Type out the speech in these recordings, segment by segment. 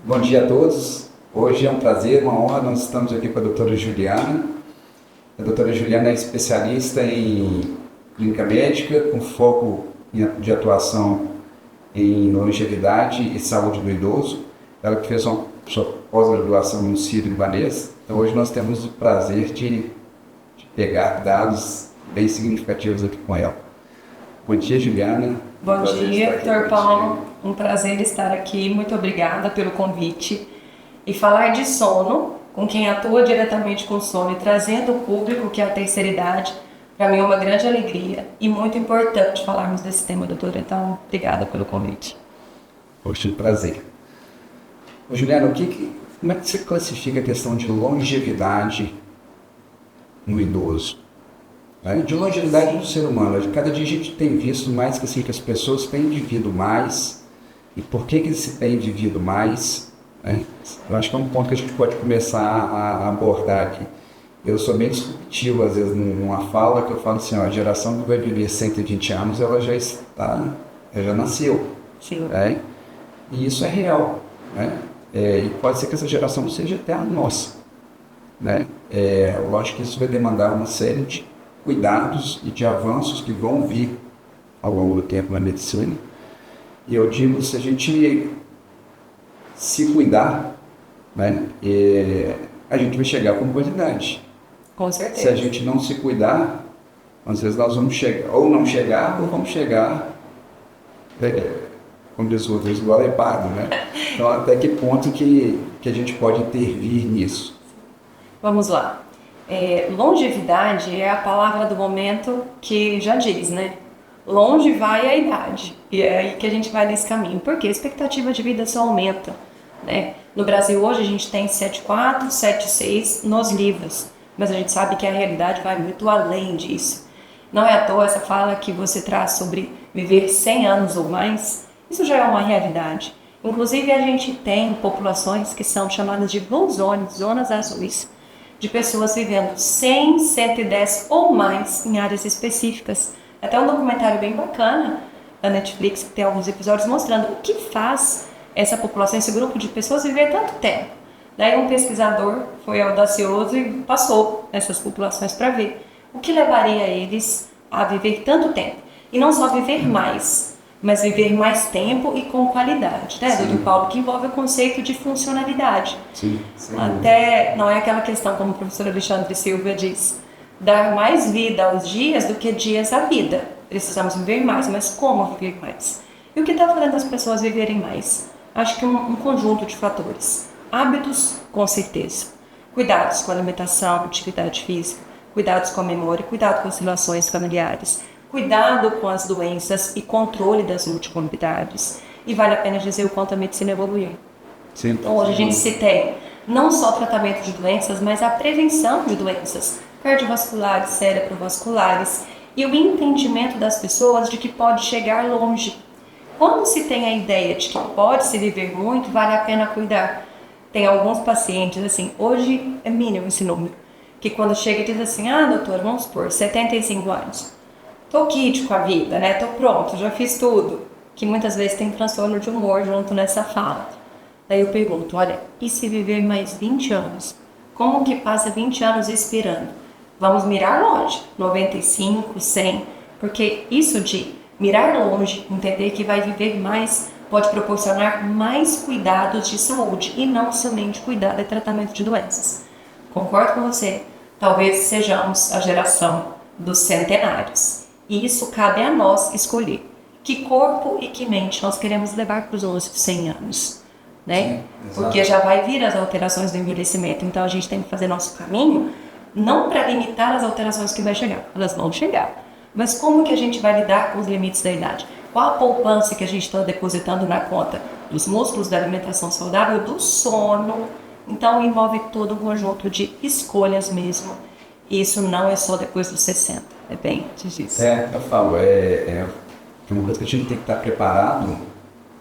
Bom dia a todos. Hoje é um prazer, uma honra. Nós estamos aqui com a doutora Juliana. A doutora Juliana é especialista em clínica médica, com foco de atuação em longevidade e saúde do idoso. Ela que fez sua pós-graduação no Sírio-Libanês. Então hoje nós temos o prazer de pegar dados bem significativos aqui com ela. Bom dia, Juliana. Bom dia, Dr. Paulo. Um prazer estar aqui. Muito obrigada pelo convite. E falar de sono, com quem atua diretamente com sono e trazendo o público que é a terceira idade, para mim é uma grande alegria e muito importante falarmos desse tema, doutora. Então, obrigada pelo convite. Poxa, prazer. Ô, Juliana, como é que você classifica a questão de longevidade no idoso? De longevidade do ser humano. Cada dia a gente tem visto mais que as pessoas têm vivido mais. E por que se tem vivido mais? Eu acho que é um ponto que a gente pode começar a abordar aqui. Eu sou bem disruptivo, às vezes, numa fala que eu falo assim, a geração que vai viver 120 anos, ela já nasceu. Sim. E isso é real. E pode ser que essa geração seja até a nossa. Lógico que isso vai demandar uma série de cuidados e de avanços que vão vir ao longo do tempo na medicina. E eu digo, se a gente se cuidar, a gente vai chegar com boa idade. Com certeza. Se a gente não se cuidar, às vezes nós vamos chegar, ou não chegar, ou vamos chegar, como diz o outro, esgolepado, Então, até que ponto que a gente pode intervir nisso? Vamos lá. Longevidade é a palavra do momento que já diz, Longe vai a idade. E é aí que a gente vai nesse caminho. Porque a expectativa de vida só aumenta, No Brasil hoje a gente tem 7,4, 7,6 nos livros. Mas a gente sabe que a realidade vai muito além disso. Não é à toa essa fala que você traz sobre viver 100 anos ou mais. Isso já é uma realidade. Inclusive a gente tem populações que são chamadas de blue zones, zonas azuis, de pessoas vivendo 100, 110 ou mais em áreas específicas. Até um documentário bem bacana da Netflix, que tem alguns episódios mostrando o que faz essa população, esse grupo de pessoas viver tanto tempo. Daí um pesquisador foi audacioso e passou essas populações para ver o que levaria eles a viver tanto tempo. E não só viver mais, mas viver mais tempo e com qualidade, Doutor Paulo? Que envolve o conceito de funcionalidade. Sim. Até não é aquela questão, como o professor Alexandre Silva diz, dar mais vida aos dias do que dias à vida. Precisamos viver mais, mas como viver mais? E o que está fazendo as pessoas viverem mais? Acho que um conjunto de fatores. Hábitos, com certeza. Cuidados com a alimentação, atividade física, cuidados com a memória, cuidado com as relações familiares, cuidado com as doenças e controle das multicomorbidades. E vale a pena dizer o quanto a medicina evoluiu. Sim. Então hoje a gente se tem não só tratamento de doenças, mas a prevenção de doenças cardiovasculares, cerebrovasculares e o entendimento das pessoas de que pode chegar longe. Quando se tem a ideia de que pode se viver muito, vale a pena cuidar. Tem alguns pacientes, assim, hoje é mínimo esse número, que quando chega diz assim, doutor, vamos supor, 75 anos. Tô kit com a vida, Tô pronto, já fiz tudo. Que muitas vezes tem transtorno de humor junto nessa fala. Daí eu pergunto, olha, e se viver mais 20 anos? Como que passa 20 anos esperando? Vamos mirar longe, 95, 100, porque isso de mirar longe, entender que vai viver mais, pode proporcionar mais cuidados de saúde e não somente cuidado e tratamento de doenças. Concordo com você, talvez sejamos a geração dos centenários. E isso cabe a nós escolher que corpo e que mente nós queremos levar para os nossos 100 anos, Sim, porque já vai vir as alterações do envelhecimento, então a gente tem que fazer nosso caminho, não para limitar as alterações que vai chegar, elas vão chegar, mas como que a gente vai lidar com os limites da idade? Qual a poupança que a gente está depositando na conta dos músculos, da alimentação saudável, do sono? Então envolve todo um conjunto de escolhas mesmo. E isso não é só depois dos 60, é bem antes disso. Eu falo, uma coisa que a gente tem que estar preparado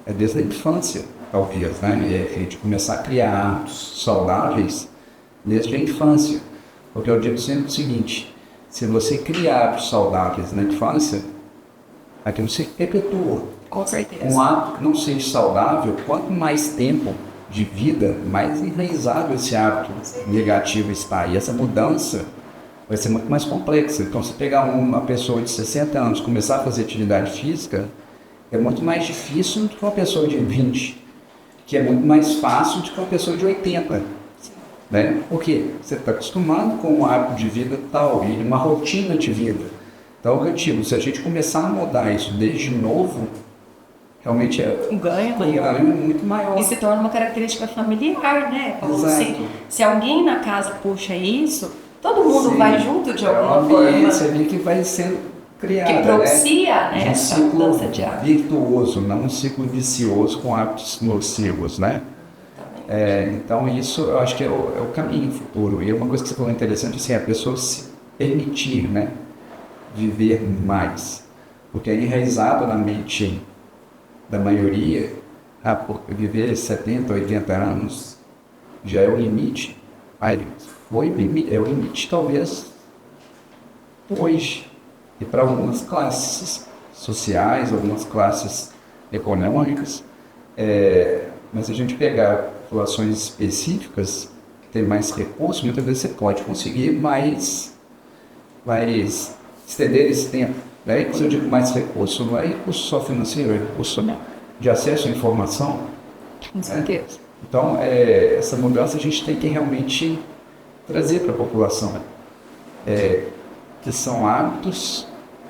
desde a infância, talvez, de começar a criar hábitos saudáveis desde a infância. Porque eu digo sempre o seguinte, se você criar hábitos saudáveis na infância, aquilo se perpetua. Com certeza. Um hábito que não seja saudável, quanto mais tempo de vida, mais enraizado esse hábito negativo está. E essa mudança vai ser muito mais complexa. Então, se pegar uma pessoa de 60 anos e começar a fazer atividade física, é muito mais difícil do que uma pessoa de 20, que é muito mais fácil do que uma pessoa de 80. Né? Por quê? Você está acostumado com um hábito de vida tal e uma rotina de vida. Então, eu digo, se a gente começar a mudar isso desde novo, realmente Um ganho o maior. ganho é muito maior. E se torna uma característica familiar, né, Paulo? Exato. Se alguém na casa puxa isso, todo mundo Sim, vai junto de alguma é uma ambiência forma. ali que vai sendo criada, Que propicia, né? né, Um essa ciclo mudança de hábito. virtuoso, não um ciclo vicioso com hábitos nocivos, né? Então isso eu acho que é o caminho futuro. E uma coisa que você falou interessante, assim, é a pessoa se permitir, né, viver mais. Porque é enraizado na mente da maioria, viver 70, 80 anos já é o limite. É o limite talvez hoje. E para algumas classes sociais, algumas classes econômicas, mas se a gente pegar populações específicas que têm mais recursos, muitas vezes você pode conseguir mais estender esse tempo. Né? Quando eu digo mais recurso, não é recurso só financeiro, é recurso de acesso à informação. Com certeza. Então, essa mudança a gente tem que realmente trazer para a população, que são hábitos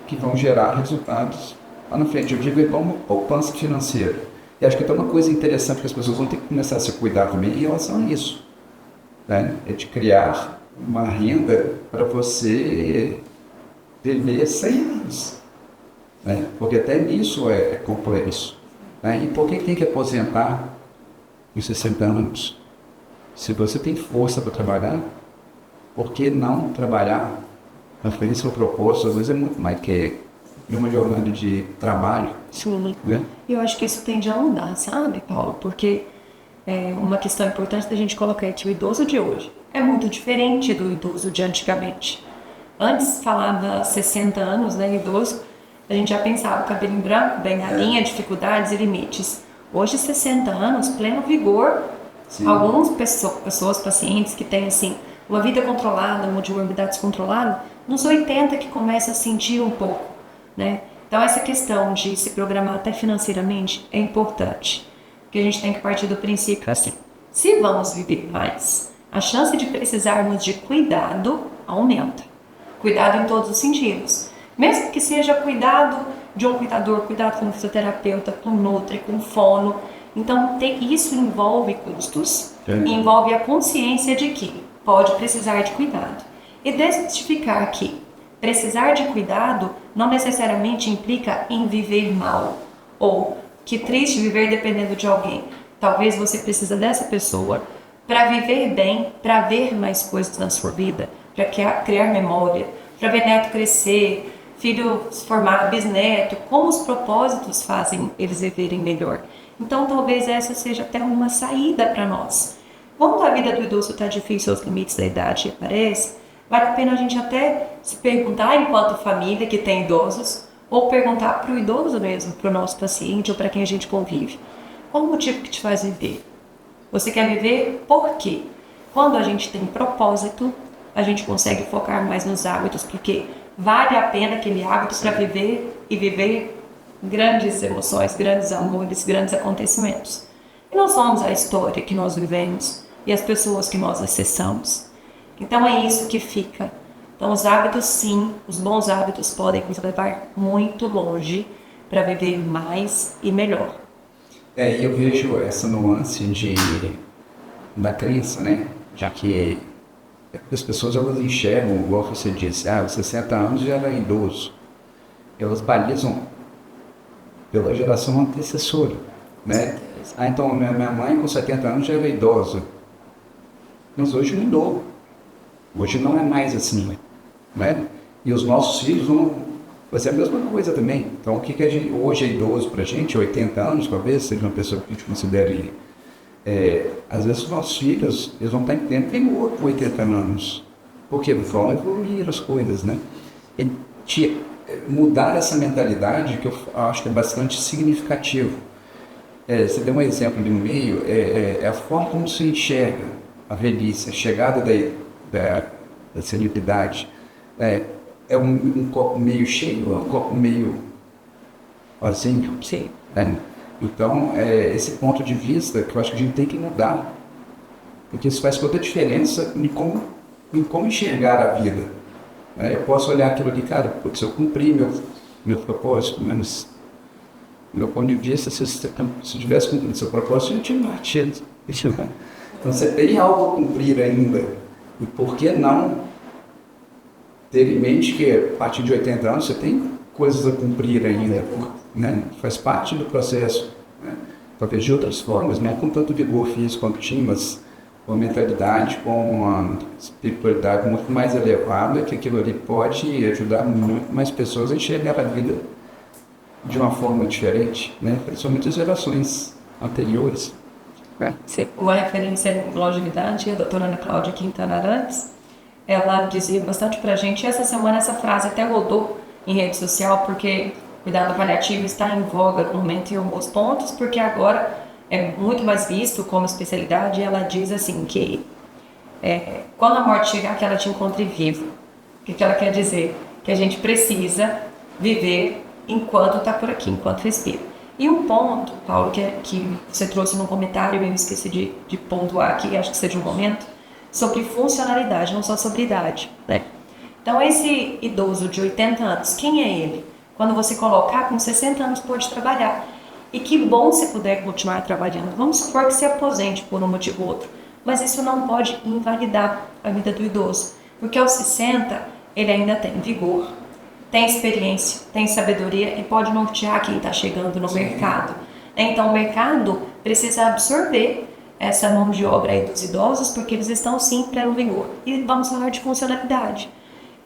que vão gerar resultados lá na frente. Eu digo é como poupança financeira. E acho que tem uma coisa interessante que as pessoas vão ter que começar a se cuidar também em relação a isso. Né? É de criar uma renda para você viver 100 anos. Né? Porque até nisso é complexo. Né? E por que tem que aposentar em 60 anos? Se você tem força para trabalhar, por que não trabalhar? Mas foi isso que eu propus, às vezes é muito mais que uma jornada de trabalho. Sim. Né? Eu acho que isso tende a mudar, sabe, Paulo? Porque uma questão importante da gente colocar é que o idoso de hoje é muito diferente do idoso de antigamente. Antes falava 60 anos, né, idoso, a gente já pensava cabelinho branco, bengalinha, dificuldades e limites. Hoje, 60 anos, pleno vigor. Sim. Algumas pessoas, pacientes que têm assim, uma vida controlada, uma comorbidades controlada, nos 80 que começa a sentir um pouco, né? Então, essa questão de se programar até financeiramente é importante. Porque a gente tem que partir do princípio assim, se vamos viver mais, a chance de precisarmos de cuidado aumenta. Cuidado em todos os sentidos. Mesmo que seja cuidado de um cuidador, cuidado com um fisioterapeuta, com um nutri, com um fono. Então, isso envolve custos, envolve a consciência de que pode precisar de cuidado. E desmistificar que precisar de cuidado não necessariamente implica em viver mal. Ou que triste viver dependendo de alguém. Talvez você precisa dessa pessoa para viver bem, para ver mais coisas na sua vida, para criar memória, para ver neto crescer, filho se formar, bisneto, como os propósitos fazem eles viverem melhor. Então, talvez essa seja até uma saída para nós. Quando a vida do idoso está difícil, os limites da idade aparecem, vale a pena a gente até se perguntar, enquanto família que tem idosos, ou perguntar para o idoso mesmo, para o nosso paciente ou para quem a gente convive. Qual o motivo que te faz viver? Você quer viver por quê? Quando a gente tem propósito, a gente consegue focar mais nos hábitos, porque vale a pena aquele hábito para viver e viver grandes emoções, grandes amores, grandes acontecimentos. E nós somos a história que nós vivemos e as pessoas que nós acessamos. Então é isso que fica. Então os hábitos, sim, os bons hábitos podem nos levar muito longe para viver mais e melhor. Eu vejo essa nuance da crença, né? Já que as pessoas elas enxergam, igual você disse, aos 60 anos já era idoso. Elas balizam pela geração antecessora, né? Então minha mãe com 70 anos já era idosa. Mas hoje mudou. Hoje não é mais assim, né? E os nossos filhos vão fazer a mesma coisa também. Então o que a gente, hoje é idoso pra gente, 80 anos talvez, seja uma pessoa que a gente considere. Às vezes os nossos filhos, eles vão estar entendendo, tem outro 80 anos. Porque vão evoluir as coisas, né? E mudar essa mentalidade que eu acho que é bastante significativo. Você deu um exemplo ali no meio, é a forma como se enxerga a velhice, a chegada da senilidade. É um copo meio cheio, um copo meio vazio. Sim. Né? Então, esse ponto de vista que eu acho que a gente tem que mudar, porque isso faz toda a diferença em como enxergar a vida. Eu posso olhar aquilo ali, cara, putz, eu cumpri meu propósito, mas meu ponto de vista, se tivesse cumprido seu propósito, eu tinha batido. Então você tem algo a cumprir ainda. E por que não ter em mente que a partir de 80 anos você tem coisas a cumprir ainda, né? Faz parte do processo. Né? Talvez de outras formas, não com tanto vigor físico quanto tinha, mas com uma mentalidade, com uma espiritualidade muito mais elevada, que aquilo ali pode ajudar muito mais pessoas a enxergar a vida de uma forma diferente, né? Principalmente as gerações anteriores. Uma referência em longevidade, a doutora Ana Cláudia Quintana Arantes, ela dizia bastante pra gente, e essa semana essa frase até rodou em rede social, porque cuidado paliativo está em voga no momento em alguns pontos, porque agora é muito mais visto como especialidade, e ela diz assim que quando a morte chegar, que ela te encontre vivo. O que ela quer dizer? Que a gente precisa viver enquanto está por aqui, enquanto respira. E um ponto, Paulo, que você trouxe num comentário, eu esqueci de pontuar aqui, acho que seja um momento, sobre funcionalidade, não só sobre idade, né? Então, esse idoso de 80 anos, quem é ele? Quando você colocar, com 60 anos pode trabalhar. E que bom se puder continuar trabalhando. Vamos supor que se aposente por um motivo ou outro. Mas isso não pode invalidar a vida do idoso. Porque aos 60, ele ainda tem vigor, tem experiência, tem sabedoria e pode nortear quem está chegando no mercado. Então, o mercado precisa absorver essa mão de obra aí dos idosos, porque eles estão sim em pleno vigor. E vamos falar de funcionalidade.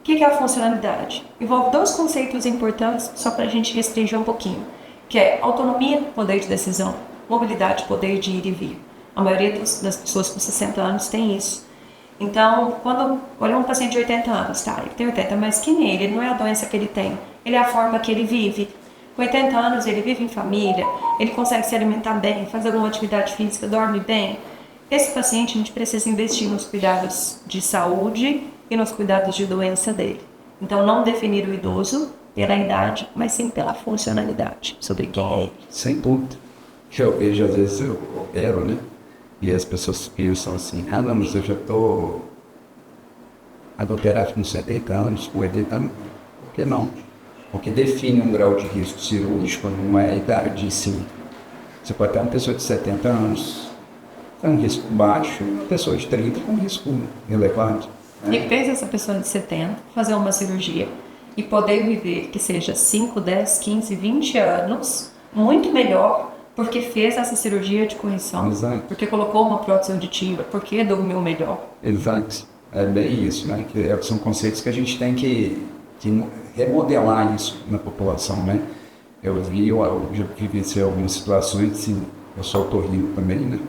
O que é a funcionalidade? Envolve dois conceitos importantes, só para a gente restringir um pouquinho, que é autonomia, poder de decisão, mobilidade, poder de ir e vir. A maioria das pessoas com 60 anos tem isso. Então, quando olha um paciente de 80 anos, tá, ele tem 80, mas quem é ele? Ele não é a doença que ele tem, ele é a forma que ele vive. Com 80 anos, ele vive em família, ele consegue se alimentar bem, fazer alguma atividade física, dorme bem. Esse paciente, a gente precisa investir nos cuidados de saúde e nos cuidados de doença dele. Então, não definir o idoso pela idade, mas sim pela funcionalidade, sobre quem é ele. Sem dúvida. Eu vejo, às vezes, eu opero, né? E as pessoas pensam assim, não, mas eu já estou operado com 70 anos, com 80 anos. Por que não? Porque define um grau de risco cirúrgico numa idade em si. Você pode ter uma pessoa de 70 anos com um risco baixo e uma pessoa de 30 com um risco elevado. E pensa essa pessoa de 70 fazer uma cirurgia e poder viver que seja 5, 10, 15, 20 anos muito melhor porque fez essa cirurgia de correção, Exato. porque colocou uma prótese auditiva, porque dormiu melhor. Exato. É bem isso, né? São conceitos que a gente tem que remodelar isso na população, né? Eu já vivenciei algumas situações, assim, eu sou otorrino também, né?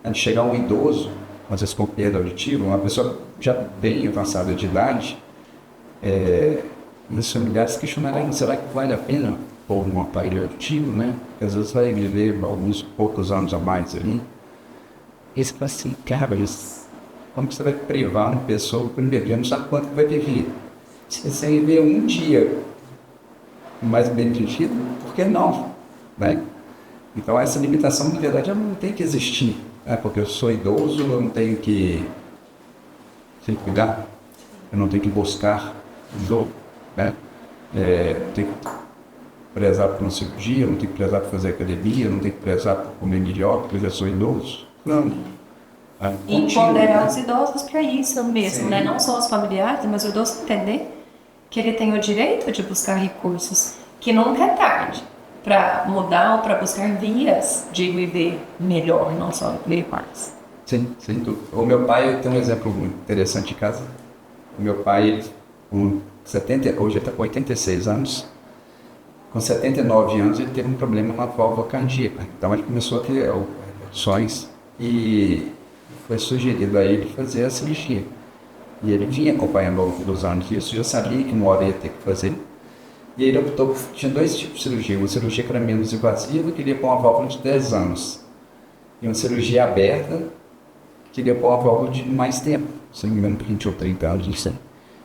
Antes de chegar um idoso, às vezes com perda auditiva, uma pessoa já bem avançada de idade, os familiares questionaram, será que vale a pena pôr um aparelho auditivo, né? Porque às vezes vai viver alguns poucos anos a mais ali. Esse fala assim, cara, como você vai privar uma pessoa, primeiro, não sabe quanto vai viver. Se você viver um dia mais bem vivido, por que não? Né? Então essa limitação, na verdade, ela não tem que existir. Né? Porque eu sou idoso, eu não tenho que cuidar, eu não tenho que buscar o jogo. Né? Eu tenho que prezar por uma cirurgia, eu não tenho que prezar por fazer academia, eu não tenho que prezar por comer melhor, porque eu já sou idoso. Não. E empoderar os idosos para isso mesmo, né? Não só os familiares, mas o idoso entender que ele tem o direito de buscar recursos, que nunca é tarde para mudar ou para buscar vias de viver melhor, não só viver mais. Sim, sem dúvida. O meu pai tem um exemplo muito interessante em casa. O meu pai, com 70, hoje ele está com 86 anos, com 79 anos ele teve um problema na válvula cardíaca. Então ele começou a ter opções e foi sugerido a ele fazer a cirurgia. E ele vinha acompanhando ao longo dos anos isso, já sabia que uma hora ia ter que fazer. E ele optou, tinha dois tipos de cirurgia. Uma cirurgia que era menos invasiva, que queria pôr uma válvula de 10 anos. E uma cirurgia aberta, que queria pôr uma válvula de mais tempo, se não me engano, 20 ou 30 anos, não sei.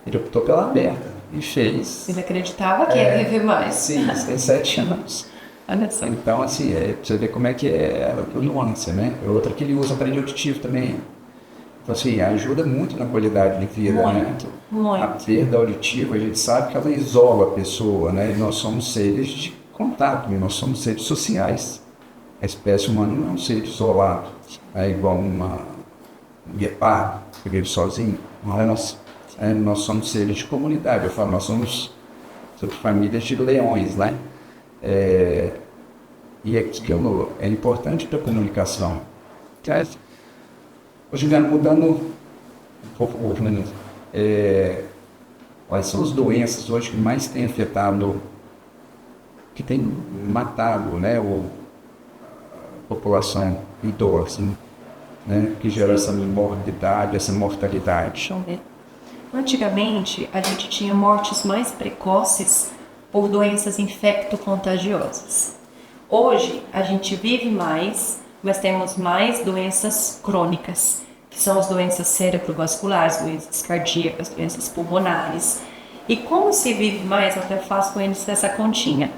Ele optou pela aberta e fez. Ele acreditava que ia viver mais. Sim, tem 7 anos. Olha só. Então, assim, pra você ver como é que é a nuance, né? Outra que ele usa aparelho auditivo também. Então, assim, ajuda muito na qualidade de vida, Muito, né? muito. A perda auditiva, a gente sabe que ela isola a pessoa, né? E nós somos seres de contato, nós somos seres sociais. A espécie humana não é um ser isolado, é igual um guepardo, que vive sozinho. Nós somos seres de comunidade, eu falo, nós somos famílias de leões, né? E aquilo é importante para a comunicação. Ô, Juliano, mudando um pouco, quais são as doenças hoje que mais têm afetado, que têm matado, né, a população idosa, né, que gera essa morbidade, essa mortalidade? Deixa eu ver. Antigamente, a gente tinha mortes mais precoces por doenças infecto-contagiosas. Hoje, a gente vive mais, mas temos mais doenças crônicas, que são as doenças cerebrovasculares, doenças cardíacas, doenças pulmonares. E como se vive mais, eu até faço com eles essa continha.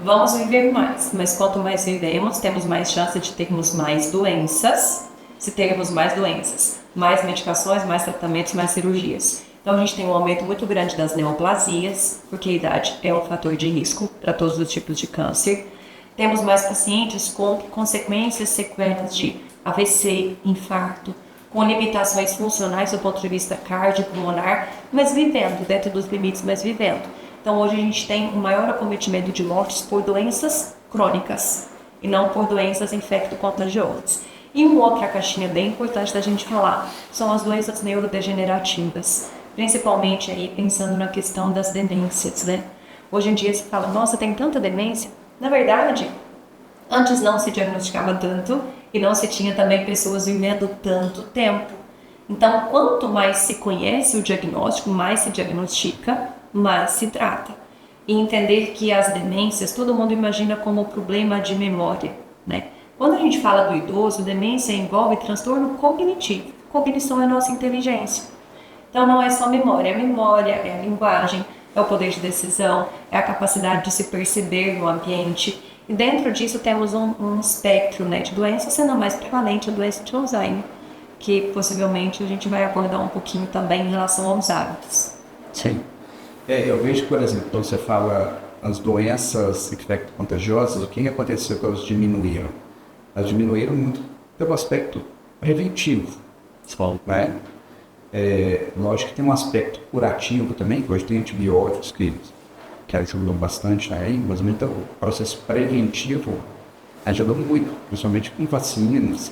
Vamos viver mais, mas quanto mais vivemos, temos mais chance de termos mais doenças. Se termos mais doenças, mais medicações, mais tratamentos, mais cirurgias. Então a gente tem um aumento muito grande das neoplasias, porque a idade é um fator de risco para todos os tipos de câncer. Temos mais pacientes com consequências sequelas de AVC, infarto, com limitações funcionais do ponto de vista cardiopulmonar, mas vivendo, dentro dos limites, mas vivendo. Então hoje a gente tem um maior acometimento de mortes por doenças crônicas e não por doenças infecto-contagiosas. E uma outra caixinha bem importante da gente falar são as doenças neurodegenerativas, principalmente aí pensando na questão das demências, né? Hoje em dia se fala, nossa, tem tanta demência. Na verdade, antes não se diagnosticava tanto e não se tinha também pessoas vivendo tanto tempo. Então, quanto mais se conhece o diagnóstico, mais se diagnostica, mais se trata. E entender que as demências, todo mundo imagina como problema de memória, né? Quando a gente fala do idoso, demência envolve transtorno cognitivo. Cognição é a nossa inteligência. Então não é só memória, é a linguagem, é o poder de decisão, é a capacidade de se perceber no ambiente. E dentro disso temos um espectro, né, de doenças, sendo a mais prevalente a doença de Alzheimer, que possivelmente a gente vai abordar um pouquinho também em relação aos hábitos. Sim. Eu vejo que, por exemplo, quando você fala as doenças infecto-contagiosas, o que aconteceu que elas diminuíram? Elas diminuíram muito pelo aspecto preventivo, né? Lógico que tem um aspecto curativo também, que hoje tem antibióticos que ajudam bastante aí, mas muito o processo preventivo ajudou muito, principalmente com vacinas.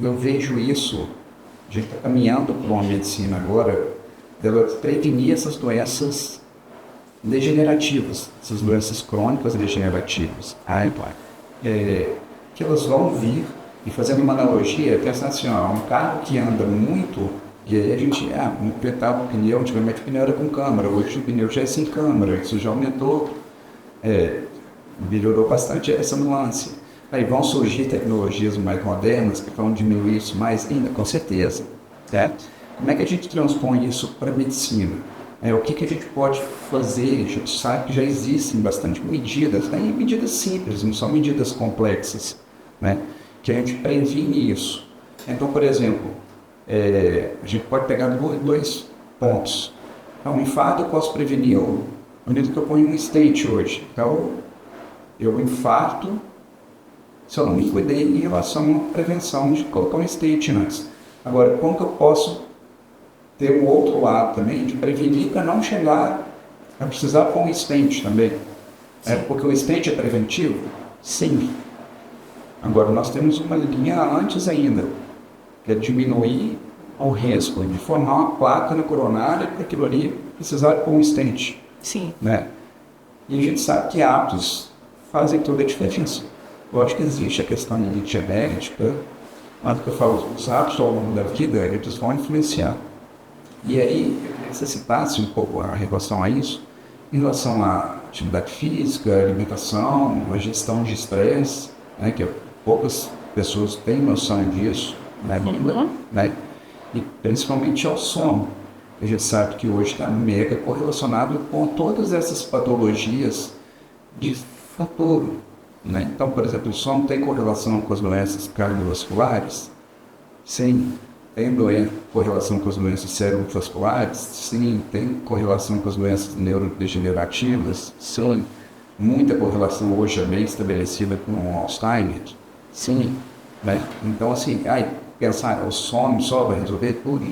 Eu vejo isso, a gente está caminhando para uma medicina agora, dela prevenir essas doenças degenerativas, essas doenças crônicas degenerativas, que elas vão vir, e fazendo uma analogia, pensando assim, um carro que anda muito, e aí a gente completava o pneu, antigamente o pneu era com câmara, hoje o pneu já é sem câmara, isso já aumentou, melhorou bastante essa nuance. Aí vão surgir tecnologias mais modernas que vão diminuir isso mais ainda, com certeza, certo? Como é que a gente transpõe isso para a medicina? O que a gente pode fazer? A gente sabe que já existem bastante medidas, né? E medidas simples, não são medidas complexas, né? Que a gente previne isso. Então, por exemplo, a gente pode pegar dois pontos. Então, um infarto eu posso prevenir. Eu ponho um stent hoje. Então, eu infarto se eu não me cuidei em relação à prevenção de colocar um stent antes. Agora, como que eu posso ter um outro lado também de prevenir para não chegar a precisar pôr um stent também? Porque o stent é preventivo? Sim. Agora, nós temos uma linha antes ainda, que é diminuir o risco de formar uma placa na coronária para aquilo ali precisar pôr um stent. Sim. Né? E a gente sabe que hábitos fazem toda a diferença. Lógico que existe a questão de genética, mas o que eu falo, os hábitos ao longo da vida, eles vão influenciar. E aí, eu queria que você citasse um pouco a relação a isso, em relação à atividade física, alimentação, a gestão de estresse, né, que poucas pessoas têm noção disso, né, né, e principalmente ao sono. A gente sabe que hoje está mega correlacionado com todas essas patologias de fator, né? Então, por exemplo, o sono tem correlação com as doenças cardiovasculares? Sim. Tem correlação com as doenças cerebrovasculares? Sim. Tem correlação com as doenças neurodegenerativas? Sim. Muita correlação hoje é bem estabelecida com o Alzheimer? Sim. Né? Então, assim, pensar o sono só vai resolver tudo?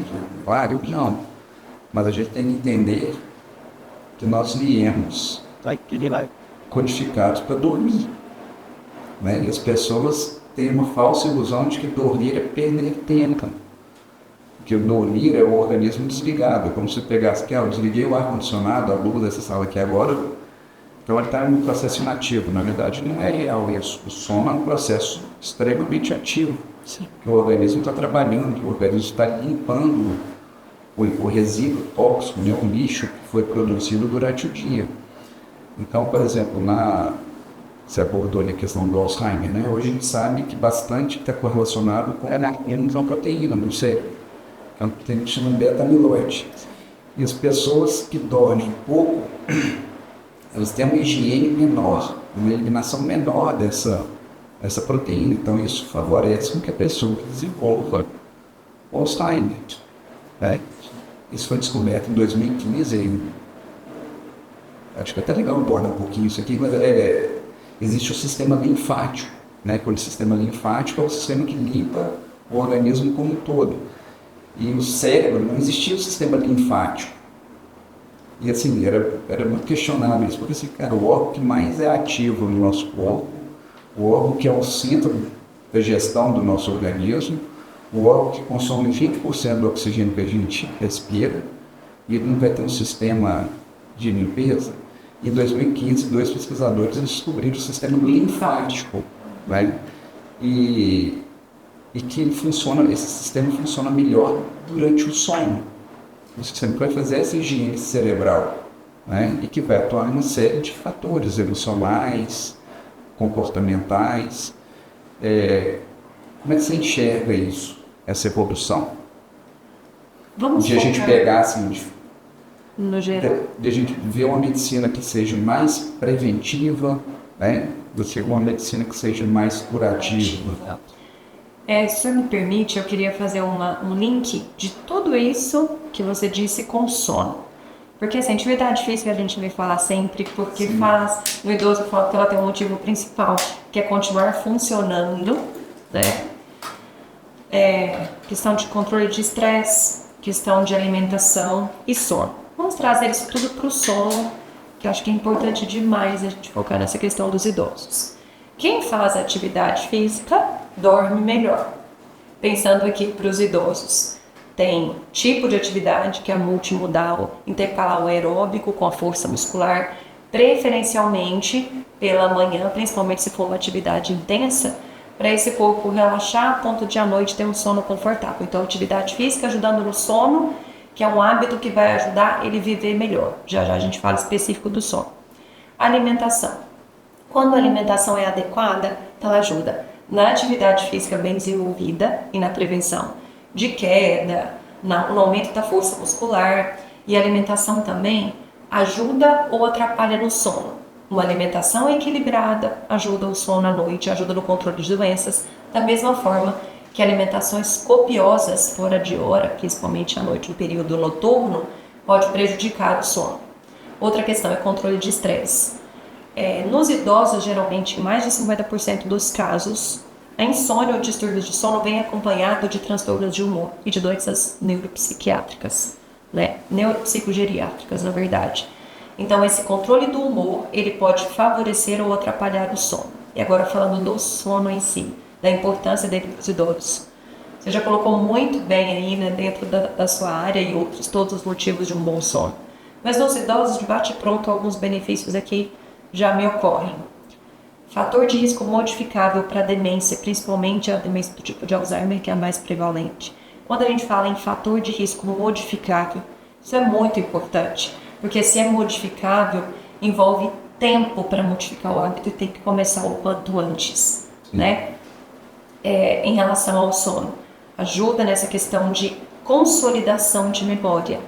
Claro que não. Mas a gente tem que entender que nós viemos codificados para dormir. Né? E as pessoas têm uma falsa ilusão de que dormir é perder tempo. Que dormir é o organismo desligado. É como se pegasse aqui, eu desliguei o ar-condicionado, a luz dessa sala aqui agora, então ele está em um processo inativo. Na verdade, não é real isso. O sono é um processo extremamente ativo. Sim. Que o organismo está trabalhando, que o organismo está limpando o resíduo tóxico, né, o lixo que foi produzido durante o dia. Então, por exemplo, você abordou a questão do Alzheimer, né? Hoje a gente sabe que bastante está correlacionado com a proteína no cérebro. Então, tem que chamar beta-amiloide. E as pessoas que dormem pouco, elas têm uma higiene menor, uma eliminação menor dessa proteína. Então, isso favorece com que a pessoa desenvolva o Alzheimer. Né? Isso foi descoberto em 2015. Acho que é até legal abordar um pouquinho isso aqui, mas existe o sistema linfático. Né? O sistema linfático é o sistema que limpa o organismo como um todo. E o cérebro, não existia o sistema linfático. E assim, era muito questionável isso, porque assim, cara, o órgão que mais é ativo no nosso corpo, o órgão que é o centro da gestão do nosso organismo, o órgão que consome 20% do oxigênio que a gente respira, e ele não vai ter um sistema de limpeza. Em 2015, 2 pesquisadores descobriram o sistema linfático, né? E que esse sistema funciona melhor durante o sono. O sistema que vai fazer essa higiene cerebral, né? E que vai atuar em uma série de fatores emocionais, comportamentais. Como é que você enxerga isso, essa evolução? De a gente pegar assim, no geral, de a gente ver uma medicina que seja mais preventiva, né, do que uma medicina que seja mais curativa. Se o senhor me permite, eu queria fazer um link de tudo isso que você disse com o sono. Porque assim, a atividade física a gente vai falar sempre, porque sim, faz no idoso que ela tem um motivo principal, que é continuar funcionando, né? Questão de controle de estresse, questão de alimentação e sono. Vamos trazer isso tudo para o sono, que eu acho que é importante demais a gente focar nessa questão dos idosos. Quem faz atividade física dorme melhor. Pensando aqui para os idosos, tem tipo de atividade que é multimodal, intercalar o aeróbico com a força muscular, preferencialmente pela manhã, principalmente se for uma atividade intensa, para esse corpo relaxar a ponto de à noite ter um sono confortável. Então, atividade física ajudando no sono, que é um hábito que vai ajudar ele a viver melhor. Já já a gente fala específico do sono. Alimentação. Quando a alimentação é adequada, ela ajuda na atividade física bem desenvolvida e na prevenção de queda, no aumento da força muscular. E a alimentação também ajuda ou atrapalha no sono. Uma alimentação equilibrada ajuda o sono à noite, ajuda no controle de doenças, da mesma forma que alimentações copiosas fora de hora, principalmente à noite, no período noturno, pode prejudicar o sono. Outra questão é controle de estresse. Nos idosos, geralmente, mais de 50% dos casos, a insônia ou distúrbios de sono vem acompanhado de transtornos de humor e de doenças neuropsiquiátricas, né? Neuropsicogeriátricas, na verdade. Então, esse controle do humor, ele pode favorecer ou atrapalhar o sono. E agora, falando do sono em si, da importância dele para os idosos. Você já colocou muito bem aí, né, dentro da sua área e todos os motivos de um bom sono. Mas nos idosos, de bate-pronto, alguns benefícios aqui já me ocorrem. Fator de risco modificável para demência, principalmente a demência do tipo de Alzheimer, que é a mais prevalente. Quando a gente fala em fator de risco modificável, isso é muito importante, porque se é modificável, envolve tempo para modificar o hábito e tem que começar o quanto antes, né? Em relação ao sono, ajuda nessa questão de consolidação de memória,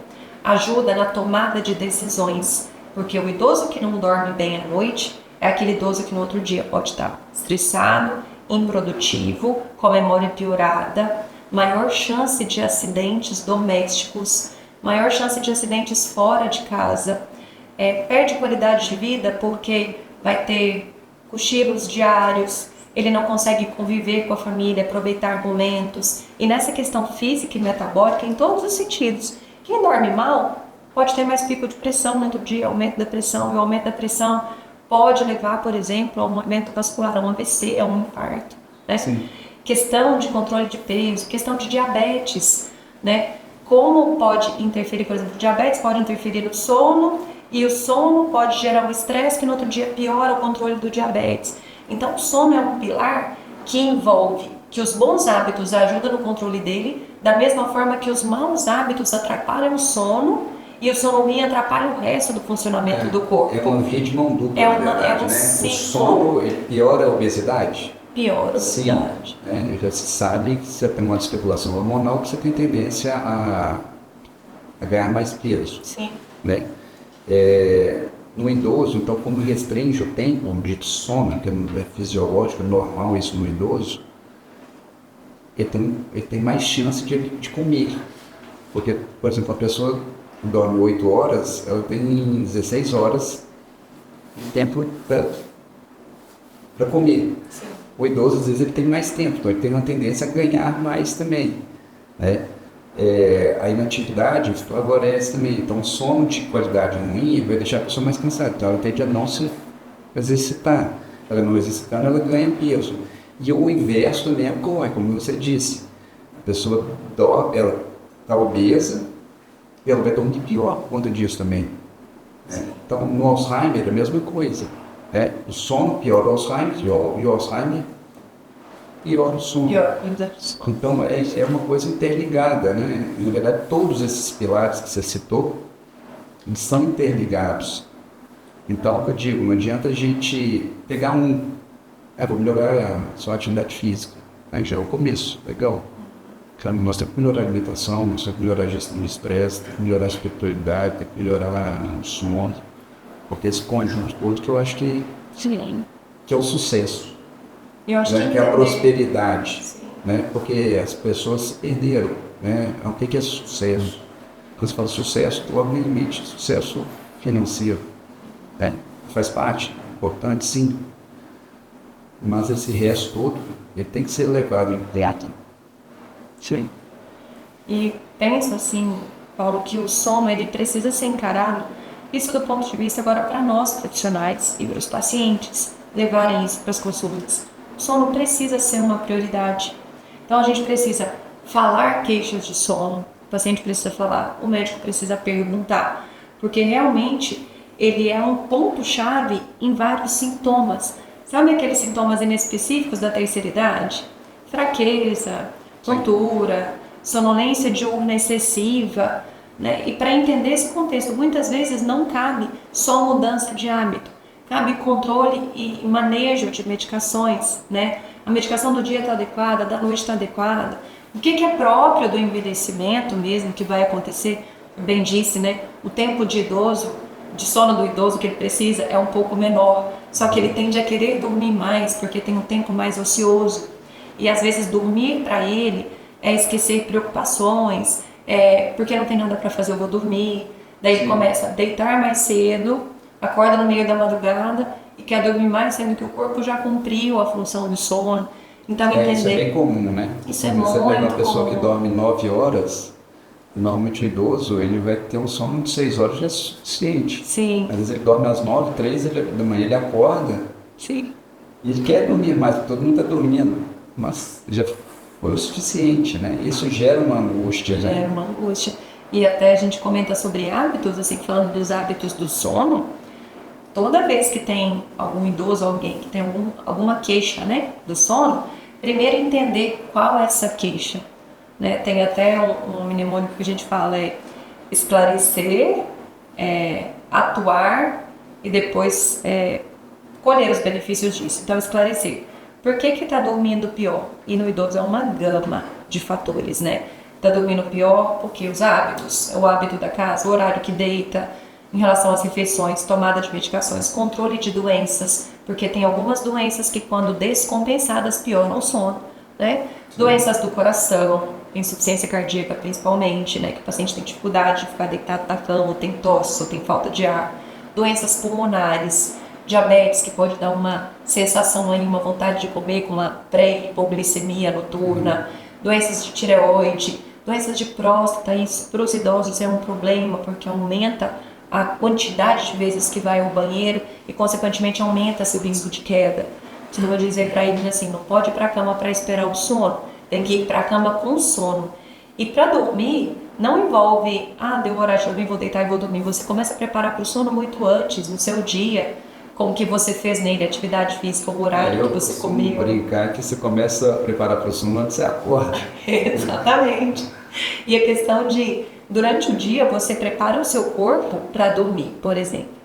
ajuda na tomada de decisões, porque o idoso que não dorme bem à noite é aquele idoso que no outro dia pode estar estressado, improdutivo, com a memória piorada, maior chance de acidentes domésticos, maior chance de acidentes fora de casa, perde qualidade de vida porque vai ter cochilos diários, ele não consegue conviver com a família, aproveitar momentos. E nessa questão física e metabólica, em todos os sentidos, quem dorme mal pode ter mais pico de pressão no outro dia, aumento da pressão, e o aumento da pressão pode levar, por exemplo, a um aumento vascular, a um AVC, a um infarto, né? Sim. Questão de controle de peso, questão de diabetes, né? Como pode interferir, por exemplo, diabetes pode interferir no sono, e o sono pode gerar um estresse que no outro dia piora o controle do diabetes. Então, o sono é um pilar que envolve que os bons hábitos ajudam no controle dele, da mesma forma que os maus hábitos atrapalham o sono e o sono ruim atrapalha o resto do funcionamento do corpo. É uma via de mão dupla, É na verdade, um né? O ciclo. sono ele piora a obesidade? Piora a Sim, obesidade. né? Já se sabe que você tem uma desregulação hormonal que você tem tendência a ganhar mais peso, Sim. né? No idoso, então, quando restringe o tempo de sono, que é fisiológico, é normal isso no idoso, ele tem mais chance de comer. Porque, por exemplo, a pessoa dorme 8 horas, ela tem 16 horas de tempo para comer. Sim. O idoso, às vezes, ele tem mais tempo, então ele tem uma tendência a ganhar mais também, né? A inatividade favorece também. Então, o sono de qualidade ruim vai deixar a pessoa mais cansada. Então, ela tende a não se exercitar. Ela não exercitando, ela ganha peso. E o inverso também ocorre, como você disse. A pessoa dorme, ela está obesa, e ela vai dormir pior por conta disso também. Então, no Alzheimer, é a mesma coisa. O sono piora o Alzheimer, e o Alzheimer piora o sono. Então, é uma coisa interligada, né? Na verdade, todos esses pilares que você citou, eles são interligados. Então, é o que eu digo, não adianta a gente pegar vou melhorar a sua atividade física. Aí já é o começo, legal. Nós temos que melhorar a alimentação, nós temos que melhorar a gestão do estresse, temos que melhorar a espiritualidade, temos que melhorar o sono. Porque esse conjunto todo que eu acho que é o sucesso. Eu acho Que é a prosperidade, né? Porque as pessoas se perderam, né? O que é sucesso? Quando você fala sucesso, logo no limite, sucesso financeiro, né? Faz parte, importante sim, mas esse resto todo, ele tem que ser levado em conta. Sim. E penso assim, Paulo, que o sono ele precisa ser encarado, isso do ponto de vista agora para nós profissionais e para os pacientes levarem isso para as consultas. O sono precisa ser uma prioridade. Então a gente precisa falar queixas de sono, o paciente precisa falar, o médico precisa perguntar, porque realmente ele é um ponto-chave em vários sintomas. Sabe aqueles sintomas inespecíficos da terceira idade? Fraqueza, tontura, sonolência diurna excessiva, né? E para entender esse contexto, muitas vezes não cabe só mudança de hábito. Cabe controle e manejo de medicações, né? A medicação do dia está adequada, da noite está adequada. O que é próprio do envelhecimento mesmo que vai acontecer? Bem disse, né? O tempo de sono do idoso que ele precisa é um pouco menor. Só que ele tende a querer dormir mais porque tem um tempo mais ocioso. E às vezes dormir para ele é esquecer preocupações, porque não tem nada para fazer, eu vou dormir. Daí ele começa a deitar mais cedo, acorda no meio da madrugada e quer dormir mais, sendo que o corpo já cumpriu a função de sono. Então, entender... Isso é bem comum, né? Isso é Você muito pega uma pessoa comum. que dorme 9 horas, normalmente o idoso, ele vai ter um sono de 6 horas já é suficiente. Sim. Às vezes ele dorme às 9, 3 da manhã, ele acorda Sim. e ele quer dormir mais, porque todo mundo está dormindo, mas já foi o suficiente, né? Isso gera uma angústia, né? Gera uma angústia. E até a gente comenta sobre hábitos, assim, falando dos hábitos do sono, toda vez que tem algum idoso, alguém que tem alguma queixa, né, do sono, primeiro entender qual é essa queixa. né? Tem até um mnemônico que a gente fala, esclarecer, atuar e depois colher os benefícios disso. Então, esclarecer. Por que que tá dormindo pior? E no idoso é uma gama de fatores, né? Tá dormindo pior porque os hábitos, o hábito da casa, o horário que deita, em relação às refeições, tomada de medicações, controle de doenças, porque tem algumas doenças que, quando descompensadas, pioram o sono, né? Doenças do coração, insuficiência cardíaca principalmente, né? Que o paciente tem dificuldade de ficar deitado na cama, ou tem tosse, ou tem falta de ar. Doenças pulmonares, diabetes, que pode dar uma sensação aí, uma vontade de comer com uma pré-hipoglicemia noturna, doenças de tireoide, doenças de próstata, isso para os idosos é um problema, porque aumenta a quantidade de vezes que vai ao banheiro e, consequentemente, aumenta-se o risco de queda. Então, eu vou dizer para eles assim, não pode ir para a cama para esperar o sono, tem que ir para a cama com sono. E para dormir, não envolve, deu horário de dormir, vou deitar e vou dormir. Você começa a preparar para o sono muito antes, no seu dia, com o que você fez nele, atividade física, o horário que você comeu. Brincar que você começa a preparar para o sono antes você acorda. Exatamente. E a questão de, durante o dia, você prepara o seu corpo para dormir, por exemplo.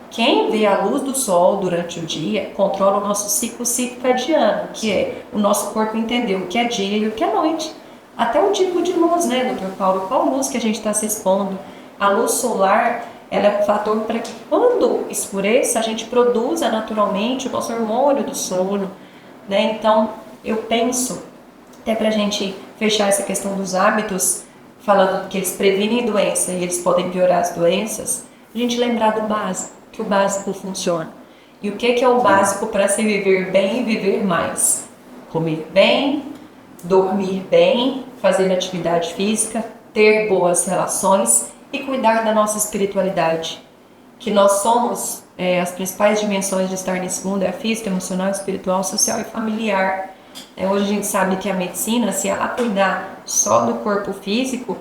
Quem vê a luz do sol durante o dia controla o nosso ciclo circadiano, que é o nosso corpo entender o que é dia e o que é noite. Até o tipo de luz, né, Dr. Paulo? Qual luz que a gente está se expondo? A luz solar, ela é um fator para que, quando escureça, a gente produza naturalmente o nosso hormônio do sono, né? Então, eu penso, até para a gente fechar essa questão dos hábitos, falando que eles previnem doença e eles podem piorar as doenças, a gente lembrar do básico, que o básico funciona. E o que é o básico para se viver bem e viver mais? Comer bem, dormir bem, fazer atividade física, ter boas relações e cuidar da nossa espiritualidade. Que nós somos, as principais dimensões de estar nesse mundo é a física, emocional, espiritual, social e familiar. Hoje a gente sabe que a medicina, se ela cuidar só do corpo físico,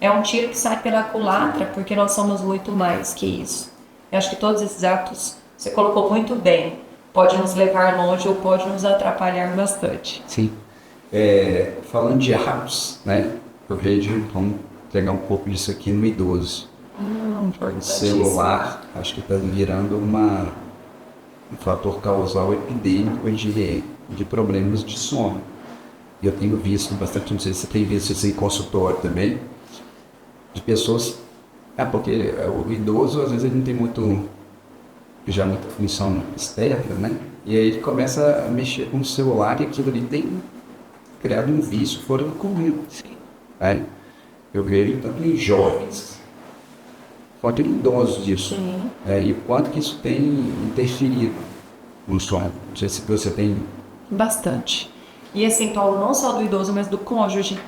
é um tiro que sai pela culatra, porque nós somos muito mais que isso. Eu acho que todos esses atos, você colocou muito bem, pode nos levar longe ou pode nos atrapalhar bastante. Sim. Falando de hábitos, né? Eu vejo, vamos pegar um pouco disso aqui no idoso. O celular, acho que está virando um fator causal epidêmico de problemas de sono. E eu tenho visto bastante, não sei se você tem visto isso em consultório também, de pessoas, porque o idoso às vezes ele não tem muita função externa, né? E aí ele começa a mexer com o celular e aquilo ali tem criado um vício fora do comum. Né? Eu vejo tanto em jovens quanto em idosos disso. E o quanto que isso tem interferido no sono. Não sei se você tem... Bastante. E assim, Paulo, não só do idoso, mas do cônjuge.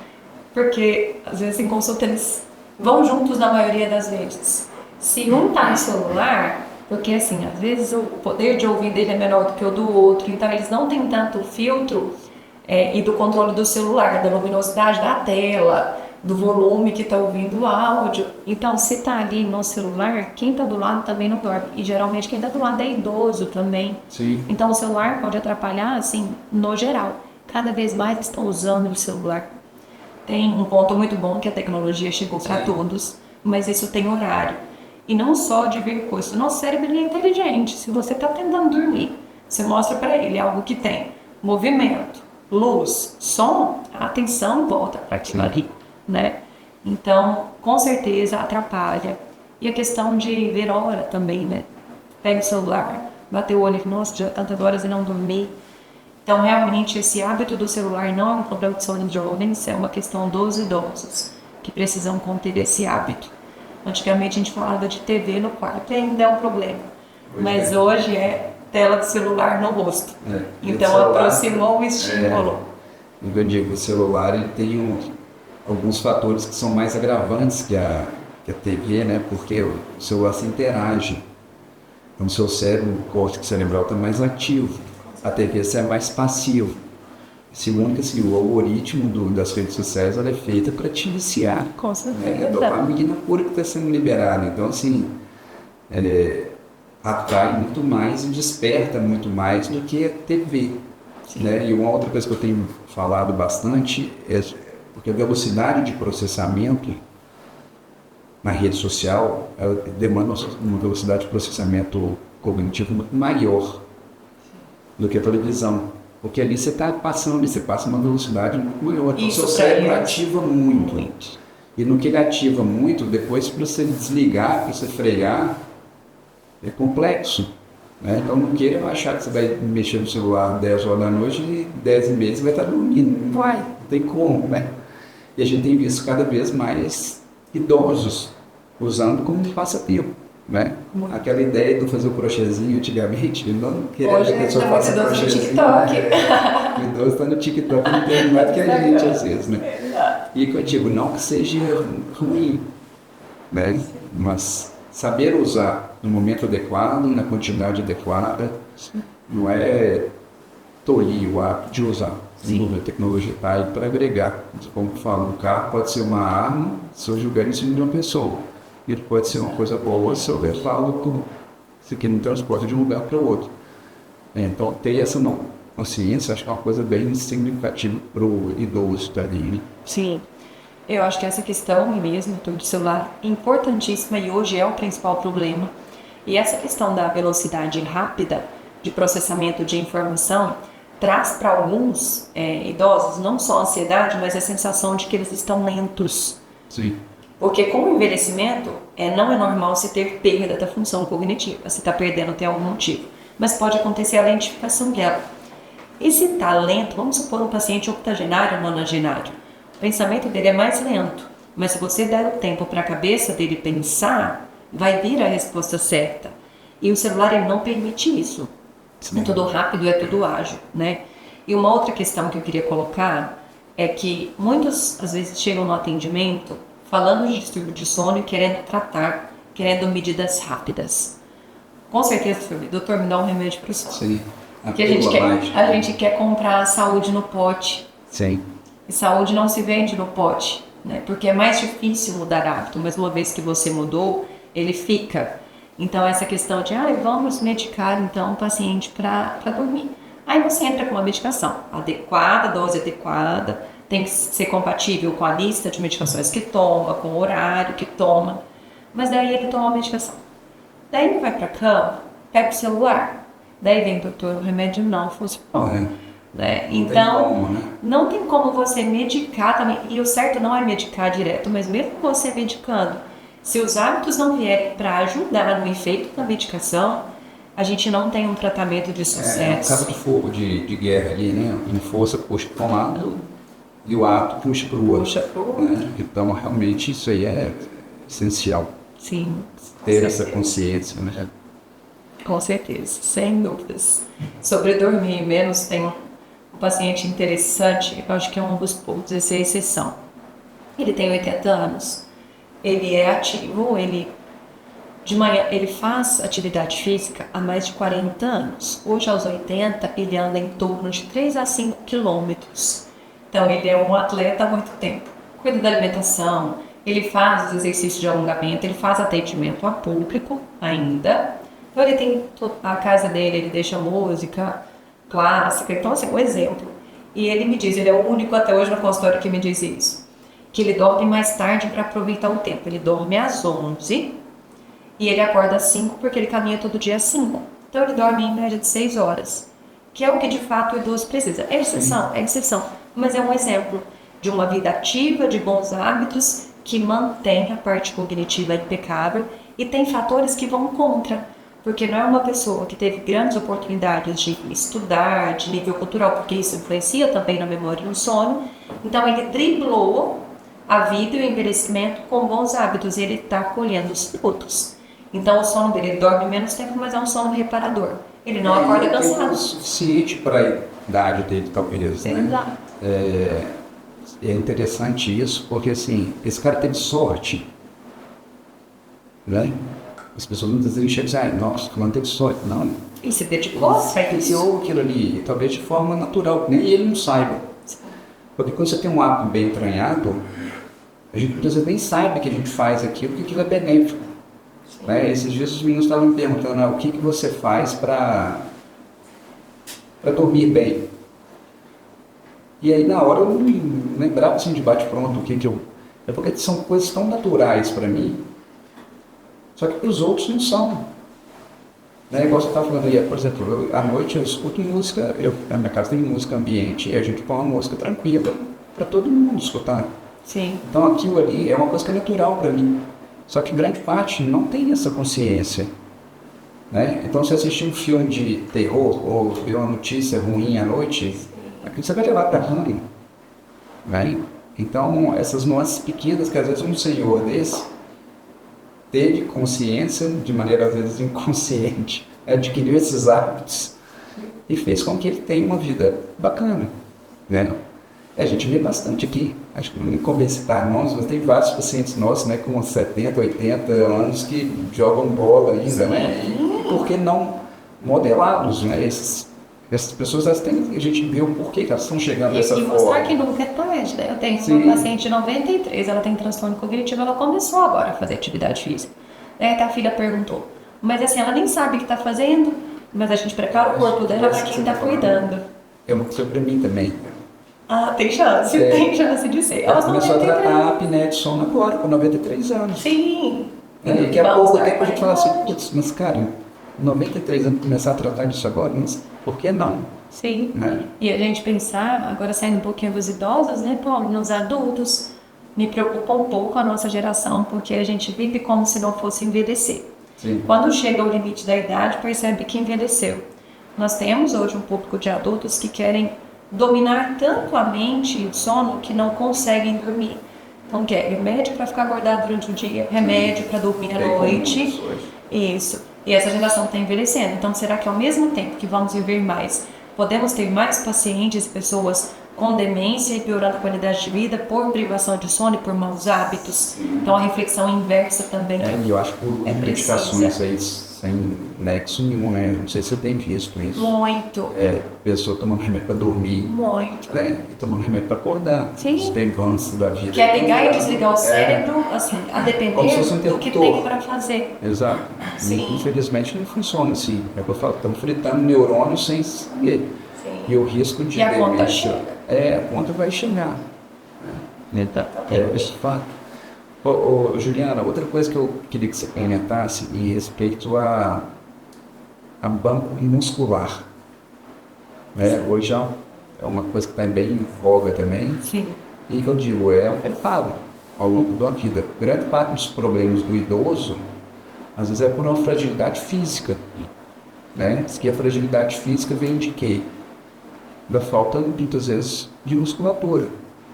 Porque às vezes em consulta eles vão juntos na maioria das vezes. Se um tá no celular, porque assim, às vezes o poder de ouvir dele é menor do que o do outro, então eles não têm tanto filtro e do controle do celular, da luminosidade da tela, do volume que está ouvindo o áudio. Então, se está ali no celular, quem está do lado também não dorme. E geralmente quem está do lado é idoso também. Sim. Então, o celular pode atrapalhar, assim, no geral. Cada vez mais estão usando o celular. Tem um ponto muito bom que a tecnologia chegou para todos, mas isso tem horário. E não só de ver coisas. O nosso cérebro é inteligente. Se você está tentando dormir, você mostra para ele algo que tem movimento, luz, som, a atenção volta para aquilo ali, né? Então, com certeza atrapalha. E a questão de ver hora também, né? Pega o celular, bater o olho e nossa, já tantas horas e não dormir. Então, realmente, esse hábito do celular não é um problema de saúde de jovens, é uma questão dos idosos que precisam conter esse hábito. Antigamente, a gente falava de TV no quarto e ainda é um problema. Mas hoje é tela de celular no rosto. Então, celular, aproximou o estímulo. Eu digo, o celular ele tem alguns fatores que são mais agravantes que a TV, né? Porque o celular se interage. Então, o seu cérebro, o córtex cerebral está mais ativo. A TV é mais passivo. Segundo que assim, o algoritmo das redes sociais ela é feita para te viciar. Com certeza. É dopamina pura que está sendo liberada. Então, assim, atrai muito mais e desperta muito mais do que a TV. Né? E uma outra coisa que eu tenho falado bastante é porque a velocidade de processamento na rede social, ela demanda uma velocidade de processamento cognitivo muito maior do que a televisão. Porque ali você está passando, você passa uma velocidade muito maior. Então, o seu cérebro ativa muito. E no que ele ativa muito, depois para você desligar, para você frear, é complexo. Né? Então não queira achar que você vai mexer no celular 10 horas da noite e 10 e meia você vai estar dormindo. Não vai, não tem como. Né? E a gente tem visto cada vez mais idosos usando como passatempo. Né? Aquela ideia de fazer o crochêzinho antigamente, não queria que a pessoa faça crochêzinho. O idoso está no TikTok, não tem mais do que a gente às vezes. Né? E que eu digo, não que seja ruim, né? Mas saber usar no momento adequado, na quantidade adequada, não é tolir o hábito de usar. A tecnologia está aí para agregar. Como eu falo, o carro pode ser uma arma se eu jogar em cima de uma pessoa. Ele pode ser uma coisa boa se eu levá-lo no transporte de um lugar para o outro. Então, ter essa consciência, acho que é uma coisa bem significativa para o idoso ali. Né? Sim. Eu acho que essa questão mesmo do celular é importantíssima e hoje é o principal problema. E essa questão da velocidade rápida de processamento de informação traz para alguns idosos não só ansiedade, mas a sensação de que eles estão lentos. Sim. Porque com o envelhecimento, não é normal você ter perda da função cognitiva. Você está perdendo até algum motivo. Mas pode acontecer a lentificação dela. Esse talento, vamos supor um paciente octogenário ou nonagenário, o pensamento dele é mais lento. Mas se você der o tempo para a cabeça dele pensar, vai vir a resposta certa. E o celular ele não permite isso. Sim. É tudo rápido, é tudo ágil, né? E uma outra questão que eu queria colocar é que muitos, às vezes, chegam no atendimento falando de distúrbio de sono e querendo tratar, querendo medidas rápidas. Com certeza, doutor, me dá um remédio para o sono. Sim. Porque a gente quer comprar saúde no pote. Sim. E saúde não se vende no pote, né? Porque é mais difícil mudar hábito, mas uma vez que você mudou, ele fica. Então, essa questão de, vamos medicar, então, o paciente para dormir. Aí você entra com uma medicação adequada, dose adequada, tem que ser compatível com a lista de medicações que toma, com o horário que toma. Mas daí ele toma a medicação. Daí ele vai para a cama, pega o celular. Daí vem, doutor, o remédio não funcionou. Né? Então, não tem como você medicar também. E o certo não é medicar direto, mas mesmo você medicando, se os hábitos não vierem para ajudar no efeito da medicação, a gente não tem um tratamento de sucesso. É um cabo de fogo de guerra ali, né? Em força puxa para um lado e o hábito puxa para o outro. Né? Então, realmente, isso aí é essencial. Sim. Ter essa consciência, né? Com certeza, sem dúvidas. Sobre dormir menos, tem um paciente interessante, eu acho que é um dos poucos, essa é a exceção. Ele tem 80 anos, ele é ativo, de manhã ele faz atividade física há mais de 40 anos. Hoje, aos 80, ele anda em torno de 3 a 5 quilômetros. Então, ele é um atleta há muito tempo. Cuida da alimentação, ele faz os exercícios de alongamento, ele faz atendimento a público ainda. Então, ele tem a casa dele, ele deixa música clássica, então assim, um exemplo. E ele me diz, ele é o único até hoje no consultório que me diz isso, que ele dorme mais tarde para aproveitar o tempo. Ele dorme às 11 e ele acorda às 5 porque ele caminha todo dia às 5. Então ele dorme em média de 6 horas, que é o que de fato o idoso precisa. É exceção, mas é um exemplo de uma vida ativa, de bons hábitos, que mantém a parte cognitiva impecável e tem fatores que vão contra. Porque não é uma pessoa que teve grandes oportunidades de estudar, de nível cultural, porque isso influencia também na memória e no sono. Então, ele driblou a vida e o envelhecimento com bons hábitos e ele está colhendo os frutos. Então, o sono dele, ele dorme menos tempo, mas é um sono reparador. Ele não acorda cansado. É o suficiente para a idade dele, talvez. Né? É interessante isso, porque assim, esse cara teve sorte. Né? As pessoas muitas vezes chegam e dizem, nossa, fulano teve sorte. Não. E se dedicou, iniciou aquilo ali, talvez de forma natural, nem ele não saiba. Porque quando você tem um hábito bem entranhado, a gente muitas vezes nem sabe que a gente faz aquilo, porque aquilo é benéfico. Né? Esses dias os meninos estavam me perguntando, o que você faz para dormir bem? E aí na hora eu não me lembrava assim de bate-pronto o que eu... É porque são coisas tão naturais para mim, só que para os outros não são. Né? Igual você estava falando aí, por exemplo, à noite eu escuto música, na minha casa tem música ambiente, e a gente põe uma música tranquila para todo mundo escutar. Sim. Então aquilo ali é uma coisa que é natural para mim. Só que grande parte não tem essa consciência. Né? Então se assistir um filme de terror ou ver uma notícia ruim à noite, aquilo você vai levar para a rua. Né? Então essas nuances pequenas que às vezes um senhor desse teve consciência, de maneira às vezes inconsciente, adquiriu esses hábitos e fez com que ele tenha uma vida bacana. Né? A gente vê bastante aqui, acho que não convém citar nomes, mas tem vários pacientes nossos, né, com 70, 80 anos que jogam bola ainda, né? E por que não modelá-los, né? Essas pessoas, elas têm, a gente vê o porquê que elas estão chegando dessa forma. E mostrar que nunca é tarde, né? Eu tenho uma paciente de 93, ela tem transtorno cognitivo, ela começou agora a fazer atividade física. Até a filha perguntou, mas assim, ela nem sabe o que está fazendo, mas a gente prepara o corpo dela para quem está cuidando. É uma coisa para mim também. Ah, tem chance de ser. Ela começou a tratar a apneia de sono agora, com 93 anos. Sim. E daqui a pouco tempo a gente fala assim, putz, mas cara, 93 anos começar a tratar disso agora, mas por que não? Sim. Né? E a gente pensar, agora saindo um pouquinho dos idosos, né, pô, nos adultos, me preocupa um pouco a nossa geração, porque a gente vive como se não fosse envelhecer. Sim. Quando chega ao limite da idade, percebe que envelheceu. Nós temos hoje um público de adultos que querem dominar tanto a mente e o sono que não conseguem dormir. Então, quer remédio para ficar acordado durante o dia, remédio para dormir à noite. Isso. E essa geração está envelhecendo. Então, será que ao mesmo tempo que vamos viver mais, podemos ter mais pacientes, pessoas com demência e piorando a qualidade de vida por privação de sono e por maus hábitos? Então, a reflexão inversa também E eu acho que por medicações aí sem nexo nenhum, né? Não sei se você tem visto isso. Muito. Pessoa tomando remédio para dormir. Muito. Né? E tomando remédio para acordar. Sim. Os tempos da vida. Quer ligar e desligar o cérebro, assim, a depender do que tem para fazer. Exato. Sim. Infelizmente não funciona assim. É o que eu falo, estamos fritando neurônios sem saber. Sim. E o risco de... E a conta chega. A conta vai chegar. Esse fato. Juliana, outra coisa que eu queria que você comentasse em respeito a banco muscular. Né? Hoje é uma coisa que está bem em voga também. Sim. E que eu digo, é um preparo ao longo da vida. Grande parte dos problemas do idoso, às vezes é por uma fragilidade física. Né? Diz que a fragilidade física vem de quê? Da falta, muitas vezes, de musculatura.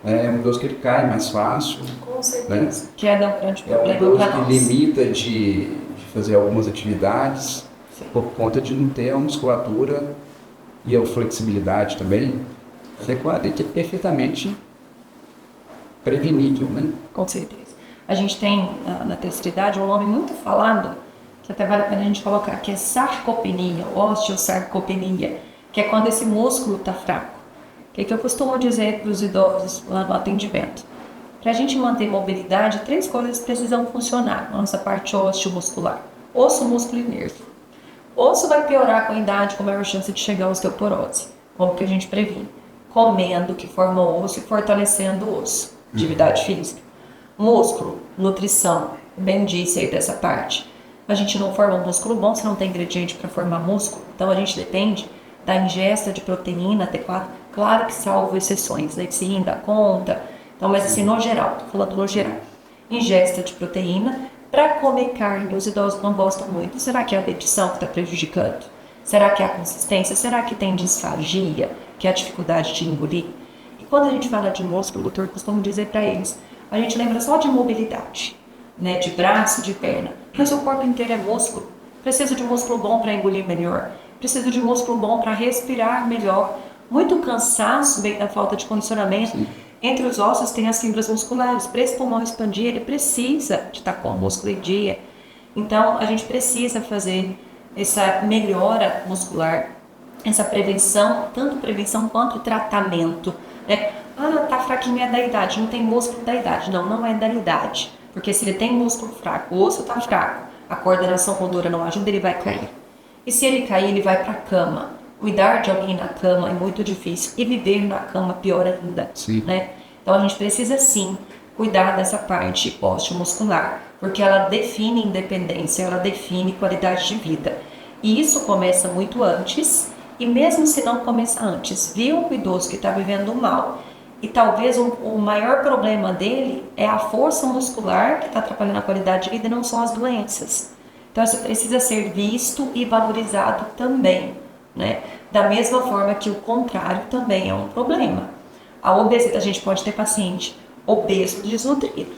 É um idoso que ele cai mais fácil. Com certeza. Né? Que é um grande É um problema idoso para que nós. limita de fazer algumas atividades. Sim. Por conta de não ter a musculatura e a flexibilidade também adequada, e que é perfeitamente prevenível, né? Com certeza. A gente tem na terceira idade um nome muito falado, que até vale a pena a gente colocar, que é sarcopenia, osteosarcopenia, que é quando esse músculo está fraco. O que eu costumo dizer para os idosos lá no atendimento? Para a gente manter mobilidade, 3 coisas precisam funcionar na nossa parte osteomuscular: osso, músculo e nervo. Osso vai piorar com a idade, com maior chance de chegar à osteoporose. Como que a gente previne? Comendo, que forma o osso, e fortalecendo o osso. Atividade física. Músculo, nutrição. Bem disse aí dessa parte. A gente não forma um músculo bom se não tem ingrediente para formar músculo. Então a gente depende da ingesta de proteína adequada. Claro que salvo exceções, sim, da conta. Então, mas assim, no geral, tô falando no geral. Ingesta de proteína. Para comer carne, os idosos não gostam muito. Será que é a dentição que está prejudicando? Será que é a consistência? Será que tem disfagia, que é a dificuldade de engolir? E quando a gente fala de músculo, o doutor costuma dizer para eles, a gente lembra só de mobilidade, né? De braço, de perna. Mas o corpo inteiro é músculo. Precisa de músculo bom para engolir melhor. Precisa de músculo bom para respirar melhor. Muito cansaço vem da falta de condicionamento. Sim. Entre os ossos tem as fibras musculares. Para esse pulmão expandir, ele precisa de estar com o músculo em dia. Então, a gente precisa fazer essa melhora muscular, essa prevenção, tanto prevenção quanto tratamento. Né? Tá fraquinho, é da idade, não tem músculo da idade. Não, não é da idade. Porque se ele tem músculo fraco, o osso está fraco, a coordenação motora não ajuda, ele vai cair. E se ele cair, ele vai para a cama. Cuidar de alguém na cama é muito difícil e viver na cama pior ainda, Sim. né? Então a gente precisa sim cuidar dessa parte osteomuscular, porque ela define independência, ela define qualidade de vida. E isso começa muito antes, e mesmo se não começar antes, viu o idoso que está vivendo mal, e talvez o maior problema dele é a força muscular que está atrapalhando a qualidade de vida e não são as doenças. Então isso precisa ser visto e valorizado também, né? Da mesma forma que o contrário também é um problema. A obesidade, a gente pode ter paciente obeso desnutrido,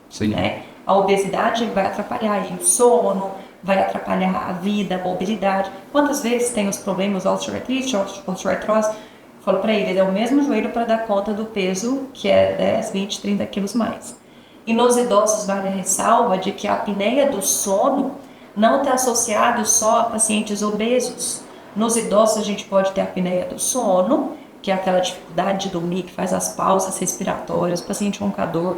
Sim. né? A obesidade vai atrapalhar aí o sono, vai atrapalhar a vida, a mobilidade. Quantas vezes tem os problemas osteoartrite, osteoartrose? Eu falo para ele é o mesmo joelho para dar conta do peso, que é 10, 20, 30 quilos mais. E nos idosos vale a ressalva de que a apneia do sono não está associado só a pacientes obesos. Nos idosos a gente pode ter a apneia do sono, que é aquela dificuldade de dormir, que faz as pausas respiratórias, paciente roncador.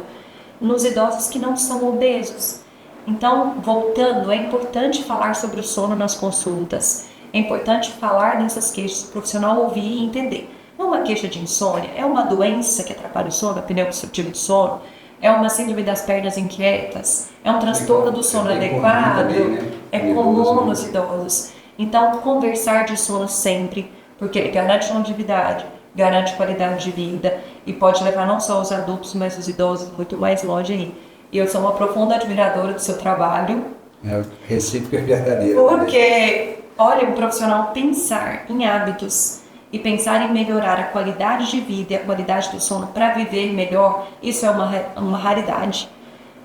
Nos idosos que não são obesos. Então, voltando, é importante falar sobre o sono nas consultas. É importante falar dessas queixas, o profissional ouvir e entender. É uma queixa de insônia? É uma doença que atrapalha o sono, apneia obstrutiva do sono? É uma síndrome das pernas inquietas? É um transtorno do sono adequado? Também, né? É comum nos idosos. Então, conversar de sono sempre, porque ele garante longevidade, garante qualidade de vida e pode levar não só os adultos, mas os idosos muito mais longe aí. E eu sou uma profunda admiradora do seu trabalho. É recíproca e verdadeira. Porque, olha, um profissional pensar em hábitos e pensar em melhorar a qualidade de vida e a qualidade do sono para viver melhor, isso é uma raridade.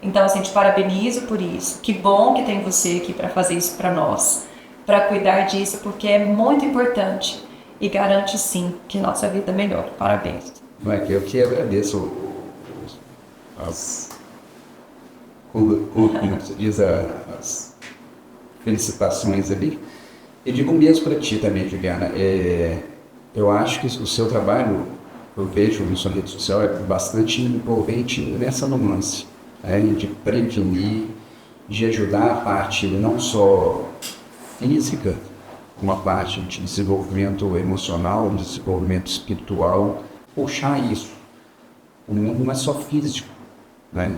Então, assim, te parabenizo por isso. Que bom que tem você aqui para fazer isso para nós, para cuidar disso, porque é muito importante e garante, sim, que nossa vida melhore. Parabéns. Eu que agradeço como se diz, as felicitações ali. E digo mesmo para ti também, Juliana, eu acho que o seu trabalho, eu vejo na sua rede social, é bastante envolvente nessa nuance, de prevenir, de ajudar a parte não só física, uma parte de desenvolvimento emocional, desenvolvimento espiritual, puxar isso. O mundo não é só físico, né?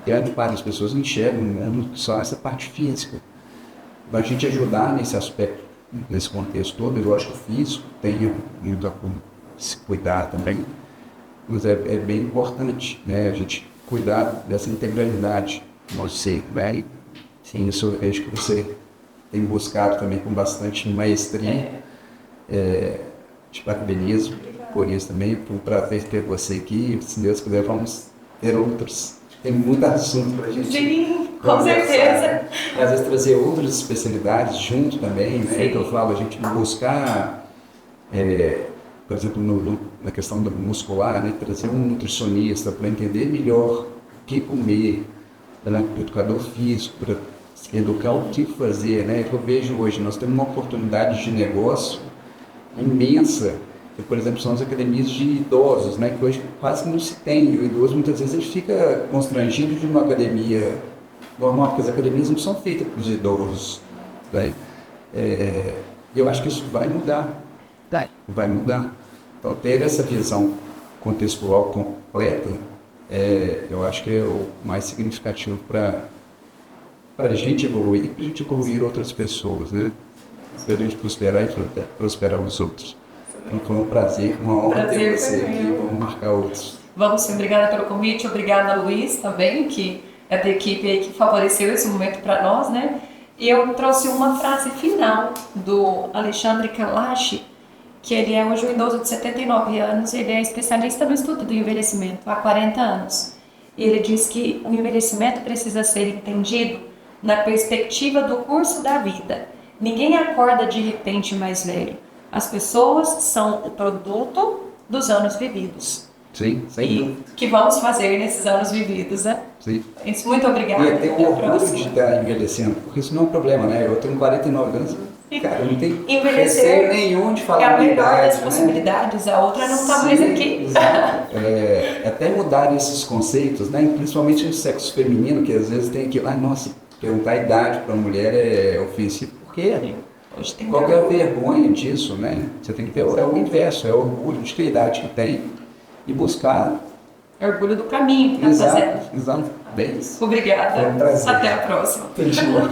Grande parte das pessoas enxergam o mundo só essa parte física. A gente ajudar nesse aspecto, nesse contexto todo, eu acho que o físico tem muito a se cuidar também, mas é bem importante, né? A gente cuidar dessa integralidade no ser, né? Sim, isso eu acho que você tem buscado também com bastante maestria. Te parabenizo por isso também, por um prazer ter você aqui. Se Deus quiser, vamos ter outros. Tem muito assunto para a gente. Sim, com certeza. Às vezes trazer outras especialidades junto também, né? Que eu falo, a gente buscar, por exemplo, na questão do muscular, né? Trazer um nutricionista para entender melhor o que comer, né? Para o educador físico, para educar o que fazer, né? Eu vejo hoje, nós temos uma oportunidade de negócio imensa, que, por exemplo, são as academias de idosos, né, que hoje quase não se tem. O idoso, muitas vezes, ele fica constrangido de uma academia normal, porque as academias não são feitas para os idosos. Né? Eu acho que isso vai mudar. Vai mudar. Então, ter essa visão contextual completa, eu acho que é o mais significativo para a gente evoluir e para a gente evoluir outras pessoas, né? Para a gente prosperar e prosperar os outros. Então foi um prazer, uma honra ter você aqui. Vamos marcar outros. Vamos sim, obrigada pelo convite, obrigada Luiz também, que é da equipe aí que favoreceu esse momento para nós, né? E eu trouxe uma frase final do Alexandre Kalash, que ele é hoje um idoso de 79 anos, ele é especialista no estudo do envelhecimento há 40 anos. E ele diz que o envelhecimento precisa ser entendido na perspectiva do curso da vida. Ninguém acorda de repente mais velho. As pessoas são o produto dos anos vividos. Sim, sem dúvida. E que vamos fazer nesses anos vividos, né? Sim. Isso, muito obrigada. E eu tenho orgulho de estar envelhecendo, porque isso não é um problema, né? Eu tenho 49 anos, cara, eu não tenho receio nenhum de falar é a melhor das né? possibilidades, a outra não está mais aqui. Até mudar esses conceitos, né? Principalmente no sexo feminino, que às vezes tem aquilo, nossa, perguntar a idade para a mulher é ofensivo. Por quê? Hoje tem Qualquer vergonha disso, né? Você tem que ter é o inverso, é o orgulho de que a idade que tem e buscar. orgulho do caminho que está fazendo. Exato. Bem isso. Obrigada. Foi um prazer. Até a próxima. Continua.